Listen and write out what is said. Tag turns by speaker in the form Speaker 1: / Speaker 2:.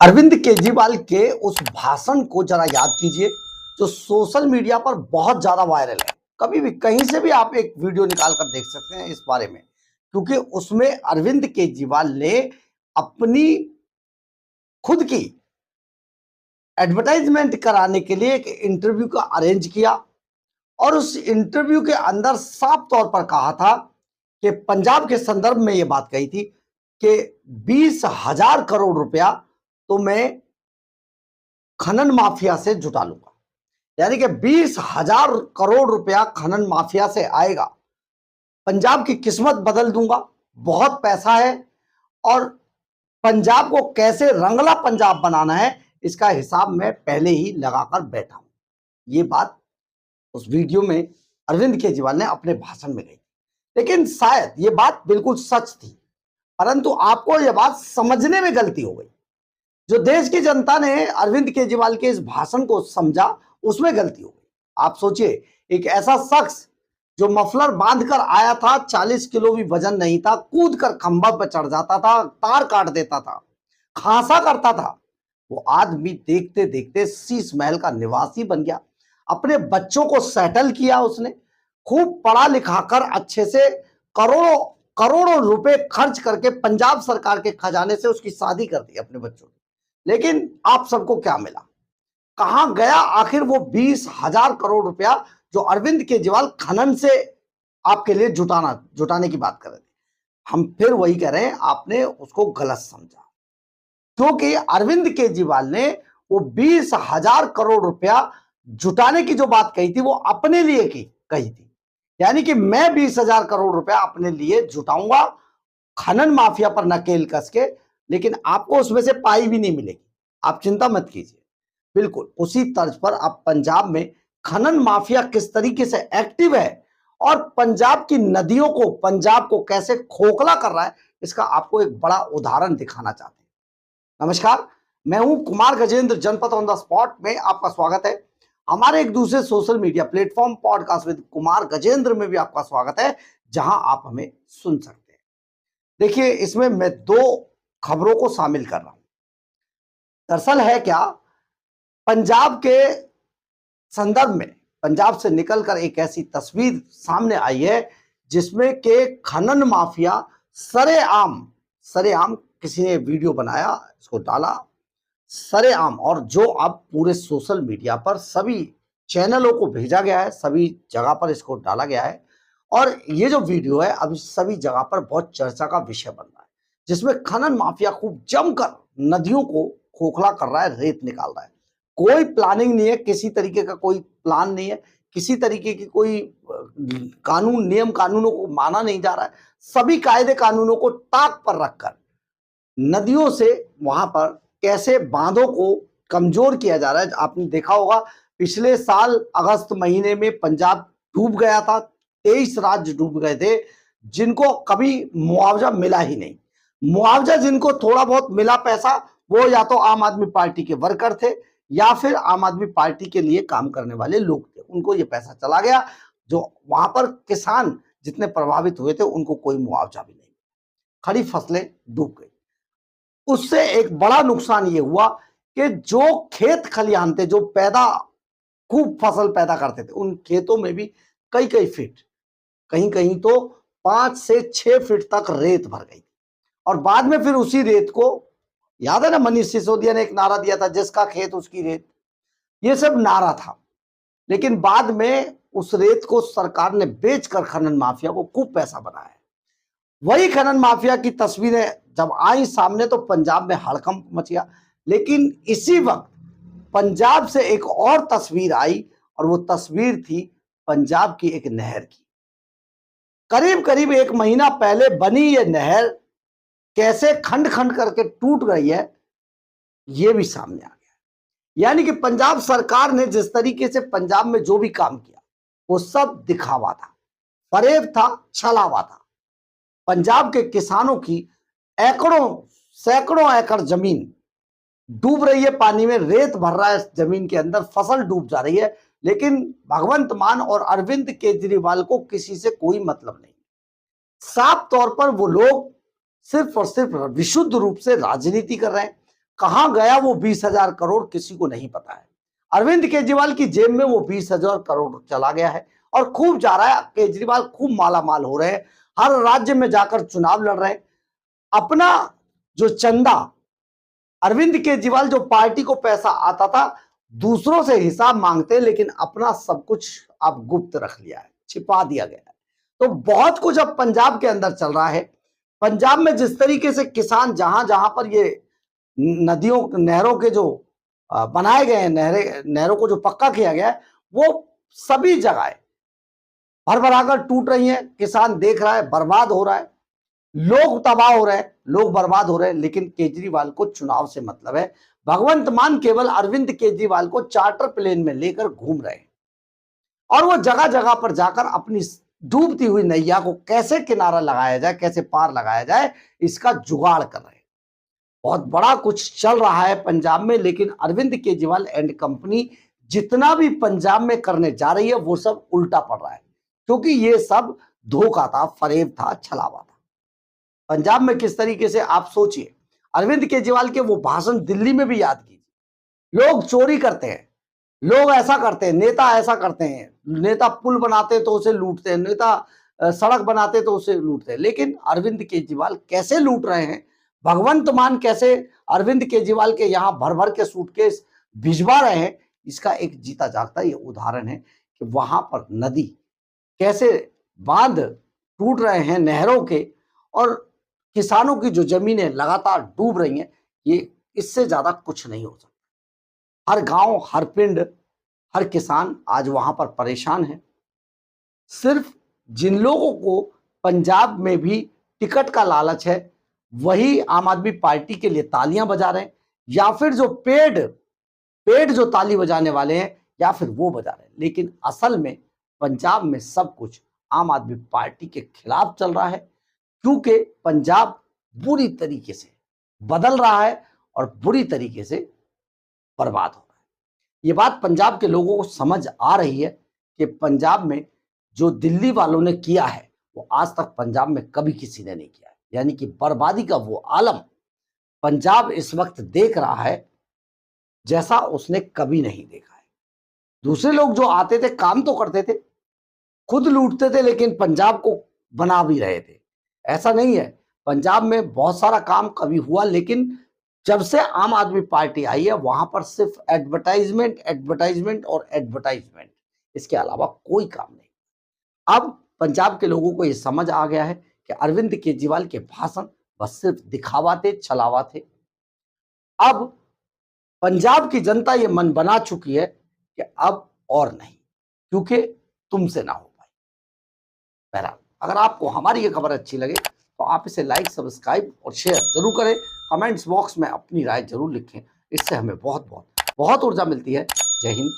Speaker 1: अरविंद केजरीवाल के उस भाषण को जरा याद कीजिए जो सोशल मीडिया पर बहुत ज्यादा वायरल है। कभी भी कहीं से भी आप एक वीडियो निकाल कर देख सकते हैं इस बारे में, क्योंकि उसमें अरविंद केजरीवाल ने अपनी खुद की एडवर्टाइजमेंट कराने के लिए एक इंटरव्यू का अरेंज किया और उस इंटरव्यू के अंदर साफ तौर पर कहा था कि पंजाब के संदर्भ में यह बात कही थी कि 20,000 करोड़ रुपया तो मैं खनन माफिया से जुटा लूंगा। यानी कि 20,000 करोड़ रुपया खनन माफिया से आएगा, पंजाब की किस्मत बदल दूंगा, बहुत पैसा है और पंजाब को कैसे रंगला पंजाब बनाना है इसका हिसाब मैं पहले ही लगाकर बैठा हूं। ये बात उस वीडियो में अरविंद केजरीवाल ने अपने भाषण में कही, लेकिन शायद ये बात बिल्कुल सच थी, परंतु आपको यह बात समझने में गलती हो गई। जो देश की जनता ने अरविंद केजरीवाल के इस भाषण को समझा उसमें गलती हो गई। आप सोचिए, एक ऐसा शख्स जो मफलर बांधकर आया था, 40 किलो भी वजन नहीं था, कूद कर खंभा पर चढ़ जाता था, तार काट देता था, खांसा करता था, वो आदमी देखते देखते शीश महल का निवासी बन गया। अपने बच्चों को सेटल किया उसने, खूब पढ़ा लिखा कर अच्छे से करोड़ों करोड़ों रुपए खर्च करके पंजाब सरकार के खजाने से उसकी शादी कर दी अपने बच्चों की। लेकिन आप सबको क्या मिला? कहां गया आखिर वो 20,000 करोड़ रुपया जो अरविंद केजरीवाल खनन से आपके लिए जुटाने की बात कर रहे थे? हम फिर वही कह रहे हैं, आपने उसको गलत समझा, क्योंकि अरविंद केजरीवाल ने वो 20,000 करोड़ रुपया जुटाने की जो बात कही थी वो अपने लिए कही थी। यानी कि मैं 20,000 करोड़ रुपया अपने लिए जुटाऊंगा खनन माफिया पर नकेल कस के, लेकिन आपको उसमें से पाई भी नहीं मिलेगी, आप चिंता मत कीजिए। बिल्कुल उसी तर्ज पर अब पंजाब में खनन माफिया किस तरीके से एक्टिव है और पंजाब की नदियों को, पंजाब को कैसे खोखला कर रहा है, इसका आपको एक बड़ा उदाहरण दिखाना चाहते हैं। नमस्कार, मैं हूं कुमार गजेंद्र, जनपद ऑन द स्पॉट में आपका स्वागत है। हमारे एक दूसरे social media platform podcast with Kumar Gajendra में भी आपका स्वागत है, जहां आप हमें सुन सकते हैं। देखिए, इसमें मैं दो खबरों को शामिल कर रहा हूं। दरअसल है क्या, पंजाब के संदर्भ में पंजाब से निकलकर एक ऐसी तस्वीर सामने आई है जिसमें के खनन माफिया सरेआम किसी ने वीडियो बनाया, इसको डाला सरेआम, और जो अब पूरे सोशल मीडिया पर सभी चैनलों को भेजा गया है, सभी जगह पर इसको डाला गया है और ये जो वीडियो है अभी सभी जगह पर बहुत चर्चा का विषय बन रहा है, जिसमें खनन माफिया खूब जमकर नदियों को खोखला कर रहा है, रेत निकाल रहा है। कोई प्लानिंग नहीं है, किसी तरीके का कोई प्लान नहीं है, किसी तरीके की कोई कानून नियम कानूनों को माना नहीं जा रहा है। सभी कायदे कानूनों को ताक पर रखकर नदियों से वहां पर कैसे बांधों को कमजोर किया जा रहा है। आपने देखा होगा पिछले साल अगस्त महीने में पंजाब डूब गया था, 23 राज्य डूब गए थे जिनको कभी मुआवजा मिला ही नहीं। मुआवजा जिनको थोड़ा बहुत मिला पैसा, वो या तो आम आदमी पार्टी के वर्कर थे या फिर आम आदमी पार्टी के लिए काम करने वाले लोग थे, उनको ये पैसा चला गया। जो वहां पर किसान जितने प्रभावित हुए थे उनको कोई मुआवजा भी नहीं, खड़ी फसलें डूब गई। उससे एक बड़ा नुकसान ये हुआ कि जो खेत खलिहान थे, जो खूब फसल पैदा करते थे, उन खेतों में भी कई कई फीट, कहीं कहीं तो 5 से 6 फीट तक रेत भर गई। और बाद में फिर उसी रेत को, याद है ना, मनीष सिसोदिया ने एक नारा दिया था, जिसका खेत उसकी रेत, ये सब नारा था। लेकिन बाद में उस रेत को सरकार ने बेचकर खनन माफिया को खूब पैसा बनाया। वही खनन माफिया की तस्वीरें जब आई सामने तो पंजाब में हड़कंप मच गया। लेकिन इसी वक्त पंजाब से एक और तस्वीर आई और वो तस्वीर थी पंजाब की एक नहर की। करीब करीब 1 महीना पहले बनी ये नहर कैसे खंड खंड करके टूट रही है, ये भी सामने आ गया। यानी कि पंजाब सरकार ने जिस तरीके से पंजाब में जो भी काम किया वो सब दिखावा था, फरेब था, छलावा था। पंजाब के किसानों की सैकड़ों एकड़ जमीन डूब रही है पानी में, रेत भर रहा है जमीन के अंदर, फसल डूब जा रही है। लेकिन भगवंत मान और अरविंद केजरीवाल को किसी से कोई मतलब नहीं। साफ तौर पर वो लोग सिर्फ और सिर्फ विशुद्ध रूप से राजनीति कर रहे हैं। कहां गया वो 20,000 करोड़ किसी को नहीं पता है। अरविंद केजरीवाल की जेब में वो 20,000 करोड़ चला गया है और खूब जा रहा है। केजरीवाल खूब माला माल हो रहे हैं, हर राज्य में जाकर चुनाव लड़ रहे हैं। अपना जो चंदा, अरविंद केजरीवाल जो पार्टी को पैसा आता था, दूसरों से हिसाब मांगते, लेकिन अपना सब कुछ अब गुप्त रख लिया है, छिपा दिया गया है। तो बहुत कुछ अब पंजाब के अंदर चल रहा है। पंजाब में जिस तरीके से किसान जहां जहां पर ये नदियों नहरों के जो बनाए गए हैं, नहरों को जो पक्का किया गया है, वो सभी जगह भर भराकर टूट रही हैं। किसान देख रहा है, बर्बाद हो रहा है, लोग तबाह हो रहे हैं, लोग बर्बाद हो रहे हैं। लेकिन केजरीवाल को चुनाव से मतलब है। भगवंत मान केवल अरविंद केजरीवाल को चार्टर प्लेन में लेकर घूम रहे हैं और वो जगह जगह पर जाकर अपनी डूबती हुई नैया को कैसे किनारा लगाया जाए, कैसे पार लगाया जाए, इसका जुगाड़ कर रहे हैं। बहुत बड़ा कुछ चल रहा है पंजाब में। लेकिन अरविंद केजरीवाल एंड कंपनी जितना भी पंजाब में करने जा रही है वो सब उल्टा पड़ रहा है, क्योंकि ये सब धोखा था, फरेब था, छलावा था। पंजाब में किस तरीके से, आप सोचिए, अरविंद केजरीवाल के वो भाषण दिल्ली में भी याद कीजिए। लोग चोरी करते हैं, लोग ऐसा करते हैं, नेता ऐसा करते हैं, नेता पुल बनाते तो उसे लूटते हैं, नेता सड़क बनाते तो उसे लूटते हैं। लेकिन अरविंद केजरीवाल कैसे लूट रहे हैं, भगवंत मान कैसे अरविंद केजरीवाल के यहां भर भर के सूटकेस भिजवा रहे हैं, इसका एक जीता जागता ये उदाहरण है कि वहां पर नदी कैसे, बांध टूट रहे हैं नहरों के, और किसानों की जो जमीनें लगातार डूब रही हैं। ये इससे ज्यादा कुछ नहीं हो सकता। हर गांव, हर पिंड, हर किसान आज वहां पर परेशान है। सिर्फ जिन लोगों को पंजाब में भी टिकट का लालच है, वही आम आदमी पार्टी के लिए तालियां बजा रहे हैं, या फिर जो पेड जो ताली बजाने वाले हैं, या फिर वो बजा रहे हैं। लेकिन असल में पंजाब में सब कुछ आम आदमी पार्टी के खिलाफ चल रहा है, क्योंकि पंजाब बुरी तरीके से बदल रहा है और बुरी तरीके से बर्बाद हो रहा है। ये बात पंजाब के लोगों को समझ आ रही है कि पंजाब में जो दिल्ली वालों ने किया है वो आज तक पंजाब में कभी किसी ने नहीं किया है। यानी कि बर्बादी का वो आलम पंजाब इस वक्त देख रहा है जैसा उसने कभी नहीं देखा है। दूसरे लोग जो आते थे, काम तो करते थे, खुद लूटते थे, लेकिन पंजाब को बना भी रहे थे। ऐसा नहीं है, पंजाब में बहुत सारा काम कभी हुआ, लेकिन जब से आम आदमी पार्टी आई है वहां पर सिर्फ एडवर्टाइजमेंट, एडवर्टाइजमेंट और एडवर्टाइजमेंट, इसके अलावा कोई काम नहीं। अब पंजाब के लोगों को यह समझ आ गया है कि अरविंद केजरीवाल के भाषण बस सिर्फ दिखावा थे, छलावा थे। अब पंजाब की जनता ये मन बना चुकी है कि अब और नहीं, क्योंकि तुमसे ना हो पाई। बहरहाल, अगर आपको हमारी ये खबर अच्छी लगे तो आप इसे लाइक, सब्सक्राइब और शेयर जरूर करें। कमेंट्स बॉक्स में अपनी राय जरूर लिखें, इससे हमें बहुत बहुत बहुत ऊर्जा मिलती है। जय हिंद,